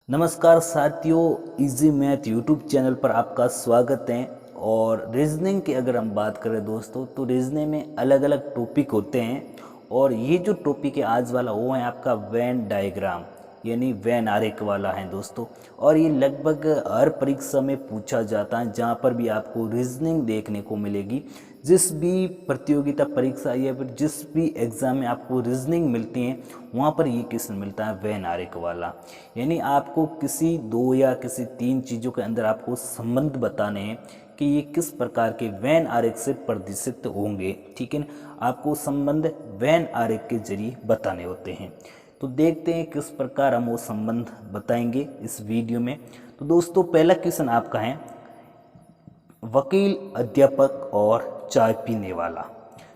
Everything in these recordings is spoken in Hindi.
नमस्कार साथियों, इजी मैथ यूट्यूब चैनल पर आपका स्वागत है। और रीजनिंग की अगर हम बात करें दोस्तों, तो रीजनिंग में अलग अलग टॉपिक होते हैं। और ये जो टॉपिक है आज वाला, वो है आपका वेन डायग्राम, यानी वेन आरेख वाला है दोस्तों। और ये लगभग हर परीक्षा में पूछा जाता है, जहाँ पर भी आपको रीजनिंग देखने को मिलेगी। जिस भी प्रतियोगिता परीक्षा या फिर जिस भी एग्ज़ाम में आपको रीजनिंग मिलती है, वहाँ पर ये क्वेश्चन मिलता है वेन आरेख वाला। यानी आपको किसी दो या किसी तीन चीज़ों के अंदर आपको संबंध बताने हैं कि ये किस प्रकार के वेन आरेख से प्रदर्शित होंगे। ठीक है ना, आपको संबंध वेन आरेख के जरिए बताने होते हैं। तो देखते हैं किस प्रकार हम वो संबंध बताएंगे इस वीडियो में। तो दोस्तों, पहला क्वेश्चन आपका है, वकील, अध्यापक और चाय पीने वाला।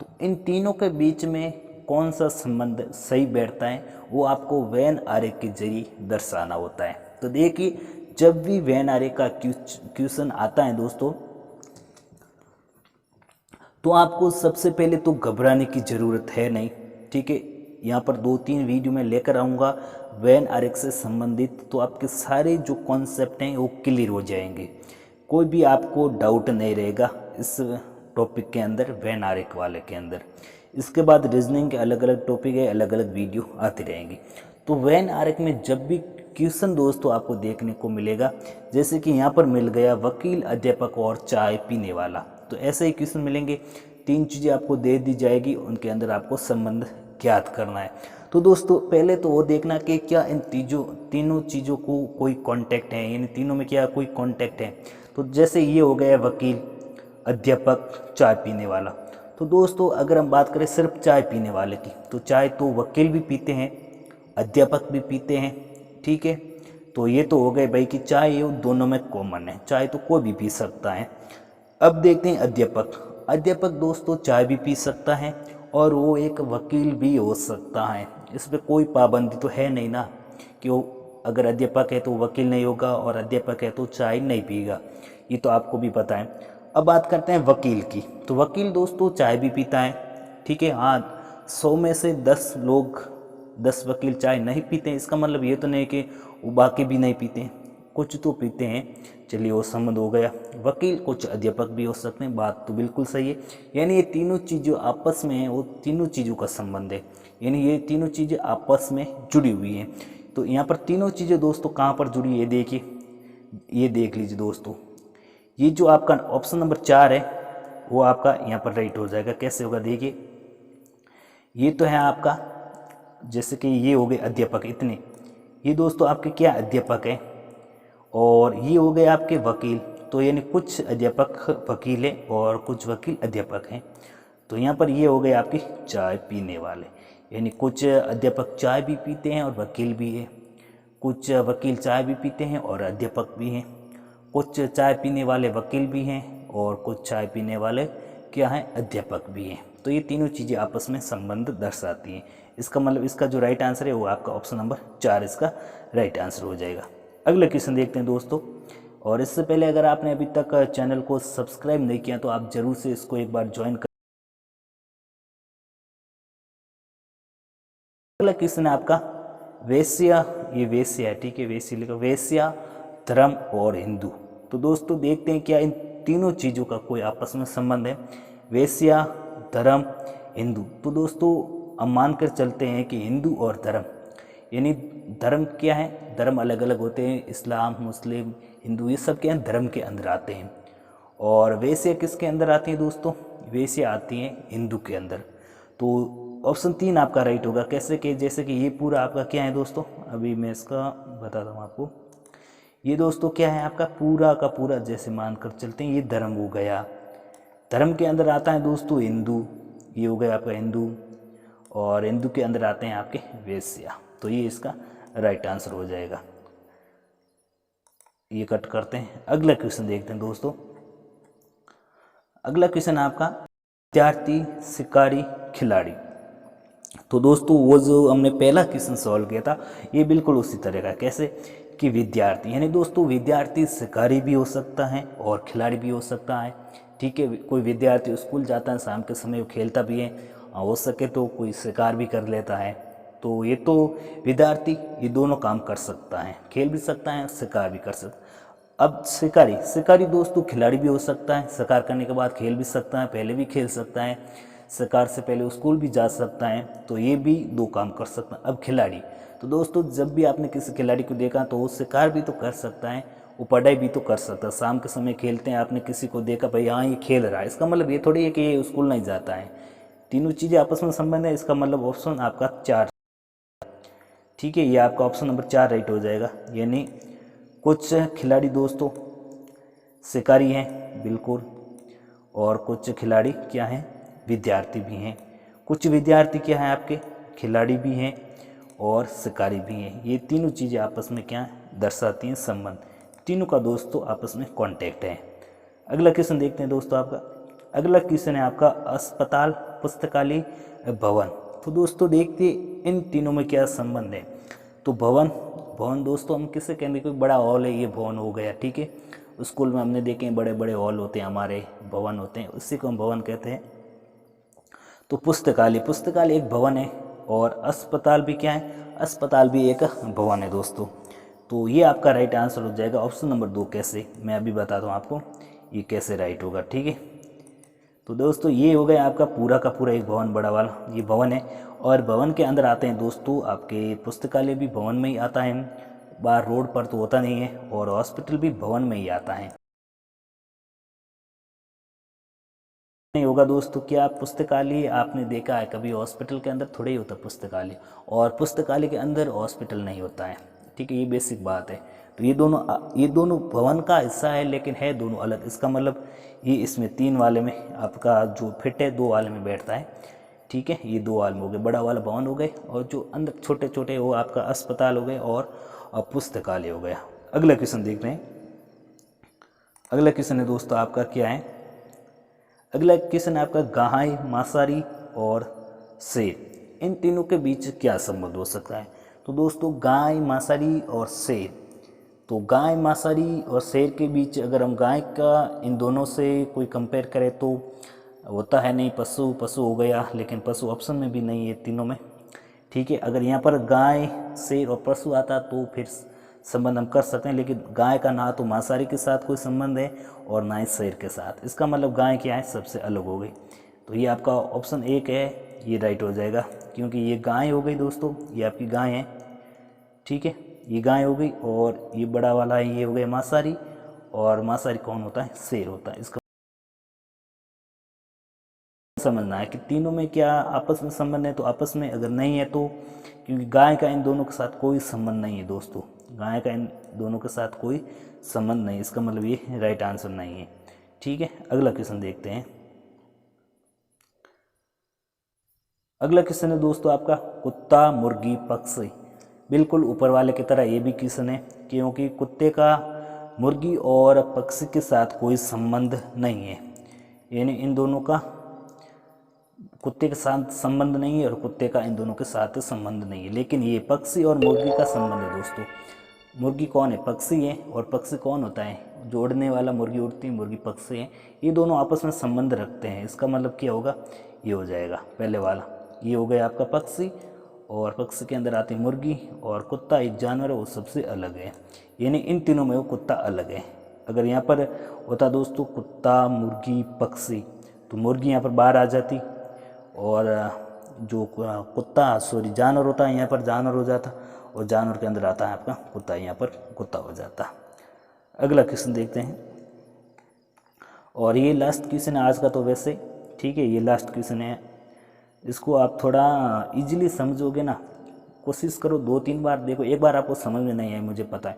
तो इन तीनों के बीच में कौन सा संबंध सही बैठता है, वो आपको वेन आरेख के जरिए दर्शाना होता है। तो देखिए, जब भी वेन आरेख का क्वेश्चन आता है दोस्तों, तो आपको सबसे पहले तो घबराने की ज़रूरत है नहीं। ठीक है, यहाँ पर दो तीन वीडियो में लेकर आऊँगा वेन आरेख से संबंधित, तो आपके सारे जो कॉन्सेप्ट हैं वो क्लियर हो जाएंगे। कोई भी आपको डाउट नहीं रहेगा इस टॉपिक के अंदर, वेन आरेख वाले के अंदर। इसके बाद रीजनिंग के अलग अलग टॉपिक है, अलग अलग वीडियो आती रहेंगी। तो वेन आरेख में जब भी क्वेश्चन दोस्तों आपको देखने को मिलेगा, जैसे कि यहाँ पर मिल गया वकील, अध्यापक और चाय पीने वाला, तो ऐसे ही क्वेश्चन मिलेंगे। तीन चीज़ें आपको दे दी जाएगी, उनके अंदर आपको संबंध ज्ञात करना है। तो दोस्तों, पहले तो वो देखना कि क्या इन तीनों चीज़ों को कोई कांटेक्ट है, यानी तीनों में क्या कोई कांटेक्ट है। तो जैसे ये हो गया वकील, अध्यापक, चाय पीने वाला। तो दोस्तों, अगर हम बात करें सिर्फ चाय पीने वाले की, तो चाय तो वकील भी पीते हैं, अध्यापक भी पीते हैं। ठीक है, तो ये तो हो गए भाई कि चाय ये दोनों में कॉमन है, चाय तो कोई भी पी सकता है। अब देखते हैं अध्यापक। अध्यापक दोस्तों चाय भी पी सकता है और वो एक वकील भी हो सकता है। इस पर कोई पाबंदी तो है नहीं ना, कि वो अगर अध्यापक है तो वकील नहीं होगा और अध्यापक है तो चाय नहीं पिएगा। ये तो आपको भी पता है। अब बात करते हैं वकील की। तो वकील दोस्तों चाय भी पीता है। ठीक है, हाँ, 100 में से 10 लोग, 10 वकील चाय नहीं पीते हैं। इसका मतलब ये तो नहीं कि वो बाकी भी नहीं पीते हैं, कुछ तो पीते हैं। चलिए, वो संबंध हो गया। वकील कुछ अध्यापक भी हो सकते हैं, बात तो बिल्कुल सही है। यानी ये तीनों चीज़ें आपस में हैं, वो तीनों चीज़ों का संबंध है, यानी ये तीनों चीज़ें आपस में जुड़ी हुई हैं। तो यहाँ पर तीनों चीज़ें दोस्तों कहाँ पर जुड़ी है, देखिए, ये देख लीजिए दोस्तों। ये जो आपका ऑप्शन नंबर 4 है, वो आपका यहाँ पर राइट हो जाएगा। कैसे होगा, देखिए, ये तो है आपका, जैसे कि ये हो गए अध्यापक इतने, ये दोस्तों आपके क्या अध्यापक हैं, और ये हो गए आपके वकील। तो यानी कुछ अध्यापक वकील हैं और कुछ वकील अध्यापक हैं। तो यहाँ पर ये हो गए आपके चाय पीने वाले, यानी कुछ अध्यापक चाय भी पीते हैं और वकील भी है, कुछ वकील चाय भी पीते हैं और अध्यापक भी हैं, कुछ चाय पीने वाले वकील भी हैं और कुछ चाय पीने वाले क्या हैं, अध्यापक भी हैं। तो ये तीनों चीज़ें आपस में संबंध दर्शाती हैं। इसका मतलब इसका जो राइट आंसर है वो आपका ऑप्शन नंबर 4 इसका राइट आंसर हो जाएगा। अगला क्वेश्चन देखते हैं दोस्तों। और इससे पहले अगर आपने अभी तक चैनल को सब्सक्राइब नहीं किया तो आप ज़रूर से इसको एक बार ज्वाइन कर। अगला क्वेश्चन है आपका वेश्या, ये वेश्या है, ठीक है, वेश्या लिखा, वेश्या, धर्म और हिंदू। तो दोस्तों देखते हैं क्या इन तीनों चीज़ों का कोई आपस में संबंध है, वेश्या, धर्म, हिंदू। तो दोस्तों हम मानकर चलते हैं कि हिंदू और धर्म, यानी धर्म क्या है, धर्म अलग अलग होते हैं, इस्लाम, मुस्लिम, हिंदू, ये सब क्या है, धर्म के अंदर आते हैं। और वेश्या किसके अंदर आती हैं दोस्तों, वेश्या आती हैं हिंदू के अंदर। तो ऑप्शन 3 आपका राइट होगा। कैसे कि जैसे कि ये पूरा आपका क्या है दोस्तों, अभी मैं इसका बताता हूँ आपको। ये दोस्तों क्या है आपका पूरा का पूरा, जैसे मानकर चलते हैं ये धर्म हो गया, धर्म के अंदर आता है दोस्तों हिंदू, ये हो गया आपका हिंदू, और हिंदू के अंदर आते हैं आपके वेश्या। तो ये इसका राइट आंसर हो जाएगा। ये कट करते हैं, अगला क्वेश्चन देखते हैं दोस्तों। अगला क्वेश्चन आपका विद्यार्थी, शिकारी, खिलाड़ी। तो दोस्तों वो जो हमने पहला क्वेश्चन सॉल्व किया था, ये बिल्कुल उसी तरह का। कैसे कि विद्यार्थी, यानी दोस्तों विद्यार्थी शिकारी भी हो सकता है और खिलाड़ी भी हो सकता है। ठीक है, कोई विद्यार्थी स्कूल जाता है, शाम के समय वो खेलता भी है, हो सके तो कोई शिकार भी कर लेता है। तो ये तो विद्यार्थी ये दोनों काम कर सकता है, खेल भी सकता है, शिकार भी कर सकता है। अब शिकारी, शिकारी दोस्तों खिलाड़ी भी हो सकता है, शिकार करने के बाद खेल भी सकता है, पहले भी खेल सकता है, शिकार से पहले स्कूल भी जा सकता है, तो ये भी दो काम कर सकता है। अब खिलाड़ी, तो दोस्तों जब भी आपने किसी खिलाड़ी को देखा तो वो शिकार भी तो कर सकता है, वो पढ़ाई भी तो कर सकता है। शाम के समय खेलते हैं, आपने किसी को देखा भाई हाँ ये खेल रहा है, इसका मतलब ये थोड़ी है कि ये स्कूल नहीं जाता है। तीनों चीज़ें आपस में संबंध है, इसका मतलब ऑप्शन आपका 4, ठीक है, ये आपका ऑप्शन नंबर 4 राइट हो जाएगा। यानी कुछ खिलाड़ी दोस्तों शिकारी हैं बिल्कुल, और कुछ खिलाड़ी क्या हैं, विद्यार्थी भी हैं। कुछ विद्यार्थी क्या हैं आपके, खिलाड़ी भी हैं और शिकारी भी हैं। ये तीनों चीज़ें आपस में क्या दर्शाती हैं, संबंध, तीनों का दोस्तों आपस में कॉन्टैक्ट है। अगला क्वेश्चन देखते हैं दोस्तों आपका। अगला क्वेश्चन है आपका अस्पताल, पुस्तकालय, भवन। तो दोस्तों देखते इन तीनों में क्या संबंध है। तो भवन, भवन दोस्तों हम किसे कहेंगे, कोई बड़ा हॉल है, ये भवन हो गया, ठीक है। स्कूल में हमने देखे हैं बड़े बड़े हॉल होते हैं, हमारे भवन होते हैं, उसी को हम भवन कहते हैं। तो पुस्तकालय, पुस्तकालय एक भवन है, और अस्पताल भी क्या है, अस्पताल भी एक भवन है दोस्तों। तो ये आपका राइट आंसर हो जाएगा ऑप्शन नंबर 2। कैसे, मैं अभी बताता हूँ आपको ये कैसे राइट होगा, ठीक है। तो दोस्तों ये हो गया आपका पूरा का पूरा एक भवन, बड़ा वाला ये भवन है, और भवन के अंदर आते हैं दोस्तों आपके पुस्तकालय भी भवन में ही आता है, बाहर रोड पर तो होता नहीं है, और हॉस्पिटल भी भवन में ही आता है। नहीं होगा दोस्तों, क्या पुस्तकालय आपने देखा है कभी, हॉस्पिटल के अंदर थोड़े ही होता पुस्तकालय, और पुस्तकालय के अंदर हॉस्पिटल नहीं होता है, ठीक है, ये बेसिक बात है। तो ये दोनों भवन का हिस्सा है, लेकिन है दोनों अलग। इसका मतलब ये इसमें 3 वाले में आपका जो फिट है 2 वाले में बैठता है, ठीक है। ये 2 वाले में हो गए, बड़ा वाला भवन हो गए, और जो अंदर छोटे छोटे वो आपका अस्पताल हो गए और पुस्तकालय हो गया। अगला क्वेश्चन देख रहे हैं। अगला क्वेश्चन है दोस्तों आपका क्या है, अगला क्वेश्चन है आपका गाय, मांसाहारी और शेर, इन तीनों के बीच क्या संबंध हो सकता है। तो दोस्तों गाय, मांसाहारी और शेर, तो गाय, मांसाहारी और शेर के बीच अगर हम गाय का इन दोनों से कोई कंपेयर करें तो होता है नहीं, पशु, पशु हो गया, लेकिन पशु ऑप्शन में भी नहीं है तीनों में, ठीक है। अगर यहाँ पर गाय, शेर और पशु आता तो फिर संबंध हम कर सकते हैं, लेकिन गाय का ना तो मांसाहारी के साथ कोई संबंध है और ना ही शेर के साथ, इसका मतलब गाय क्या है, सबसे अलग हो गई। तो ये आपका ऑप्शन 1 है, ये राइट हो जाएगा, क्योंकि ये गाय हो गई दोस्तों, ये आपकी गाय है, ठीक है, ये गाय हो गई, और ये बड़ा वाला है ये हो गया मांसाहारी, और मांसाहारी कौन होता है, शेर होता है। इसका समझना है कि तीनों में क्या आपस में संबंध है, तो आपस में अगर नहीं है तो, क्योंकि गाय का इन दोनों के साथ कोई संबंध नहीं है दोस्तों, गाय का इन दोनों के साथ कोई संबंध नहीं, इसका मतलब ये राइट आंसर नहीं है, ठीक है। अगला क्वेश्चन देखते हैं। अगला क्वेश्चन है दोस्तों आपका कुत्ता, मुर्गी, पक्षी, बिल्कुल ऊपर वाले की तरह ये भी क्वेश्चन है, क्योंकि कुत्ते का मुर्गी और पक्षी के साथ कोई संबंध नहीं है, यानी इन दोनों का कुत्ते के साथ संबंध नहीं है और कुत्ते का इन दोनों के साथ संबंध नहीं है, लेकिन ये पक्षी और मुर्गी का संबंध है दोस्तों। मुर्गी कौन है, पक्षी है, और पक्षी कौन होता है, जो उड़ने वाला, मुर्गी उड़ती है, मुर्गी पक्षी है, ये दोनों आपस में संबंध रखते हैं। इसका मतलब क्या होगा, ये हो जाएगा पहले वाला, ये हो गया आपका पक्षी, और पक्षी के अंदर आती मुर्गी, और कुत्ता एक जानवर है वो सबसे अलग है, यानी इन तीनों में वो कुत्ता अलग है। अगर यहाँ पर होता दोस्तों कुत्ता, मुर्गी, पक्षी, तो मुर्गी यहाँ पर बाहर आ जाती, और जो कुत्ता जानवर होता है यहाँ पर जानवर हो जाता, और जानवर के अंदर आता है आपका कुत्ता, यहाँ पर कुत्ता हो जाता। अगला क्वेश्चन देखते हैं, और ये लास्ट क्वेश्चन है आज का, तो वैसे ठीक है, ये लास्ट क्वेश्चन है, इसको आप थोड़ा इजीली समझोगे ना, कोशिश करो 2-3 बार देखो, एक बार आपको समझ में नहीं आया, मुझे पता है,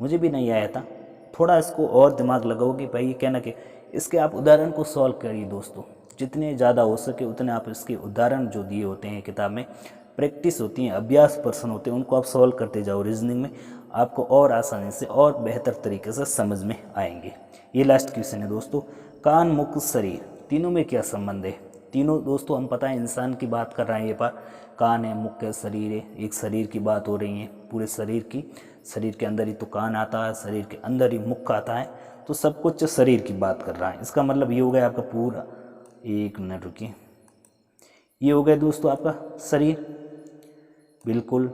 मुझे भी नहीं आया था, थोड़ा इसको और दिमाग लगाओगे भाई, ये कहना कि इसके आप उदाहरण को सॉल्व करिए दोस्तों, जितने ज़्यादा हो सके उतने आप इसके उदाहरण जो दिए होते हैं किताब में, प्रैक्टिस होती है, अभ्यास पर्सन होते हैं, उनको आप सॉल्व करते जाओ रीजनिंग में, आपको और आसानी से और बेहतर तरीके से समझ में आएंगे। ये लास्ट क्वेश्चन है दोस्तों, कान, मुख, शरीर, तीनों में क्या संबंध है। तीनों दोस्तों हम पता है इंसान की बात कर रहे हैं, ये पर कान है, मुख है, शरीर है, एक शरीर की बात हो रही है, पूरे शरीर की, शरीर के अंदर ही तो कान आता है, शरीर के अंदर ही मुख आता है, तो सब कुछ शरीर की बात कर रहा है। इसका मतलब ये हो गया आपका पूरा, एक मिनट रुकिए, ये हो गया दोस्तों आपका शरीर, बिल्कुल।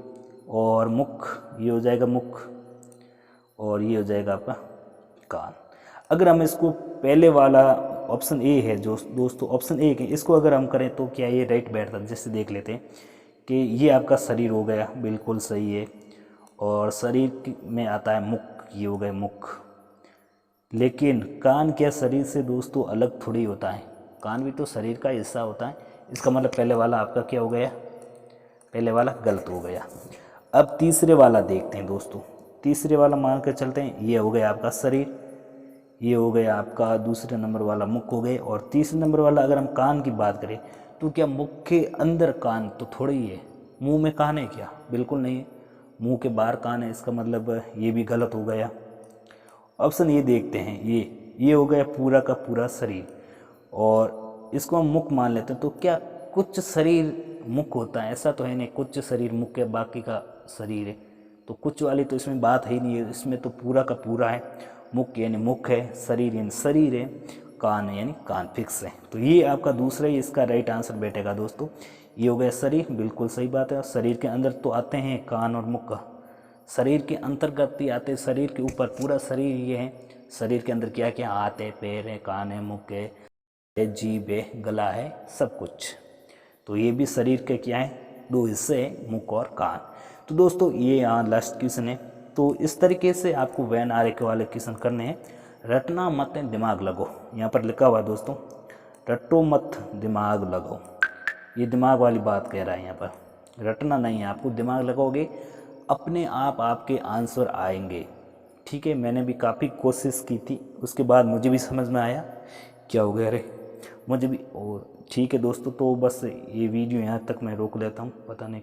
और मुख, ये हो जाएगा मुख, और ये हो जाएगा आपका कान। अगर हम इसको पहले वाला ऑप्शन ए है जो दोस्तों ऑप्शन ए है, इसको अगर हम करें तो क्या ये राइट बैठता है? जैसे देख लेते हैं कि ये आपका शरीर हो गया, बिल्कुल सही है। और शरीर में आता है मुख, ये हो गया मुख। लेकिन कान क्या शरीर से दोस्तों अलग थोड़ी होता है? कान भी तो शरीर का हिस्सा होता है। इसका मतलब पहले वाला आपका क्या हो गया? पहले वाला गलत हो गया। अब तीसरे वाला देखते हैं दोस्तों। तीसरे वाला मान कर चलते हैं, ये हो गया आपका शरीर, ये हो गया आपका दूसरे नंबर वाला मुख हो गए। और तीसरे नंबर वाला अगर हम कान की बात करें तो क्या मुख के अंदर कान तो थोड़ा ही है? मुंह में कान है क्या? बिल्कुल नहीं है। मुंह के बाहर कान है, इसका मतलब ये भी गलत हो गया। ऑप्शन ये देखते हैं, ये हो गया पूरा का पूरा शरीर, और इसको हम मुख मान लेते हैं। तो क्या कुछ शरीर मुख होता है? ऐसा तो है नहीं, कुछ शरीर मुख है बाकी का शरीर है। तो कुछ वाली तो इसमें बात है ही नहीं है, इसमें तो पूरा का पूरा है। मुख यानी मुख है, शरीर यानी शरीर है, कान है यानी कान फिक्स है। तो ये आपका दूसरा ही इसका राइट आंसर बैठेगा दोस्तों। ये हो गया शरीर, बिल्कुल सही बात है। शरीर के अंदर तो आते हैं कान और मुख, शरीर के अंतर्गत ही आते हैं। शरीर के ऊपर पूरा शरीर ये है। शरीर के अंदर क्या क्या? हाथ है, पैर है, कान है, मुख है, जीभ है, गला है, सब कुछ। तो ये भी शरीर के क्या है? दो हिस्से हैं, मुख और कान। तो दोस्तों ये यहाँ लास्ट क्वेश्चन है। तो इस तरीके से आपको वैन आर्य वाले क्वेश्चन करने हैं। रटना मत दिमाग लगो, यहाँ पर लिखा हुआ है दोस्तों, रटो मत दिमाग लगो। ये दिमाग वाली बात कह रहा है यहाँ पर, रटना नहीं है, आपको दिमाग लगाओगे अपने आप आपके आंसर आएंगे। ठीक है, मैंने भी काफ़ी कोशिश की थी, उसके बाद मुझे भी समझ में आया क्या हो गया, अरे मुझे भी। और ठीक है दोस्तों, तो बस ये वीडियो यहाँ तक मैं रोक लेता हूँ, पता नहीं